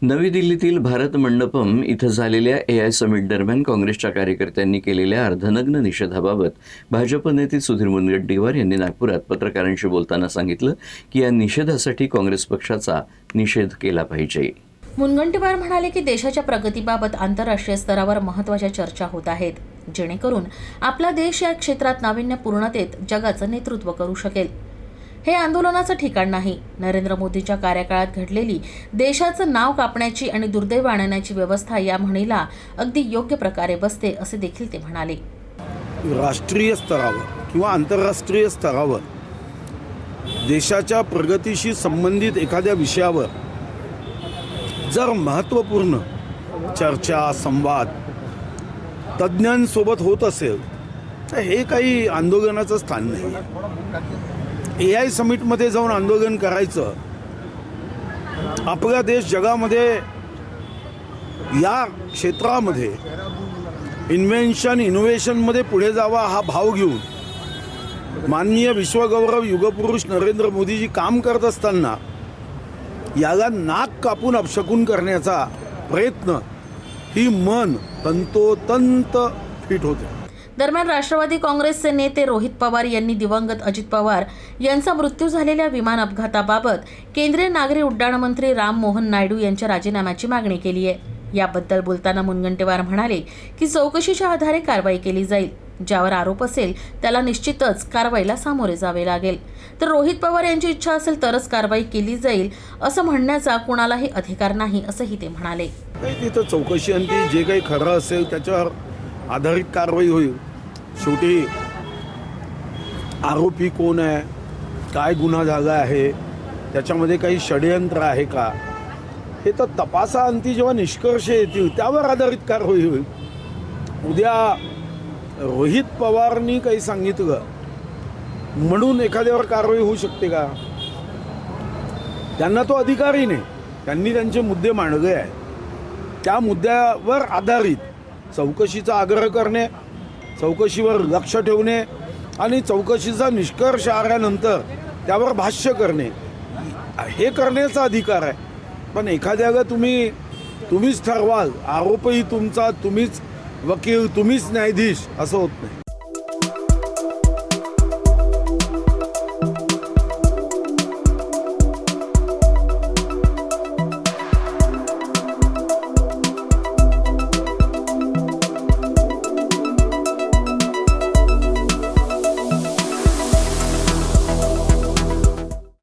नवी दिल्लीतील भारत मंडपम इथं झालेल्या AI समिट दरम्यान काँग्रेसच्या कार्यकर्त्यांनी केलेल्या अर्धनग्न निषेधाबाबत भाजप नेते सुधीर मुनगंटीवार यांनी नागपुरात पत्रकारांशी बोलताना सांगितलं की या निषेधासाठी काँग्रेस पक्षाचा निषेध केला पाहिजे. मुनगंटीवार म्हणाले की देशाच्या प्रगतीबाबत आंतरराष्ट्रीय स्तरावर महत्त्वाच्या चर्चा होत आहेत, जेणेकरून आपला देश या क्षेत्रात नाविन्यपूर्णतेत जगाचं नेतृत्व करू शकेल. हे आंदोलनाचं ठिकाण नाही. नरेंद्र मोदींच्या कार्यकाळात घडलेली देशाचं नाव कापण्याची आणि दुर्दैव आणण्याची व्यवस्था या म्हणीला अगदी योग्य प्रकारे बसते, असे देखील ते म्हणाले. राष्ट्रीय स्तरावर किंवा आंतरराष्ट्रीय स्तरावर देशाच्या प्रगतीशी संबंधित एखाद्या विषयावर जर महत्त्वपूर्ण चर्चा संवाद तज्ज्ञांसोबत होत असेल तर हे काही आंदोलनाचं स्थान नाही. AI समिटमध्ये जाऊन आंदोलन करायचं, आपला देश जगामध्ये या क्षेत्रामध्ये इनोव्हेशनमध्ये पुढे जावा हा भाव घेऊन माननीय विश्वगौरव युगपुरुष नरेंद्र मोदीजी काम करत असताना याला नाक कापून अपशकून करण्याचा प्रयत्न ही मन तंतोतंत फिट होते. दरम्यान राष्ट्रवादी काँग्रेसचे नेते रोहित पवार यांनी दिवंगत अजित पवार यांचा मृत्यू झालेल्या विमान अपघाताबाबत केंद्रीय नागरी उड्डाण मंत्री राम मोहन नायडू यांच्या राजीनाम्याची मागणी केली आहे. याबद्दल बोलताना मुनगंटीवार म्हणाले की चौकशीच्या आधारे कारवाई केली जाईल. ज्यावर आरोप असेल त्याला निश्चितच कारवाईला सामोरे जावे लागेल. तर रोहित पवार यांची इच्छा असेल तरच कारवाई केली जाईल असं म्हणण्याचा कोणालाही अधिकार नाही, असंही ते म्हणाले. तिथं चौकशी अंती जे काही खरं असेल त्याच्यावर आधारित कारवाई होईल. शेवटी आरोपी कोण आहे, काय गुन्हा झाला आहे, त्याच्यामध्ये काही षडयंत्र आहे का, हे तर तपासाअंती जेव्हा निष्कर्ष येतील त्यावर आधारित कारवाई होईल. उद्या रोहित पवारनी काही सांगितलं म्हणून एखाद्यावर कारवाई होऊ शकते का? त्यांना तो अधिकारही नाही. त्यांनी त्यांचे मुद्दे मांडले आहे, त्या मुद्द्यावर आधारित चौकशीचा आग्रह करणे, चौकशीवर लक्ष ठेवणे आणि चौकशीचा निष्कर्ष आल्यानंतर त्यावर भाष्य करणे हे करण्याचा अधिकार आहे. पण एखाद्याला तुम्हीच ठरवाल, आरोपही तुमचा, तुम्हीच वकील, तुम्हीच न्यायाधीश असं होत नाही.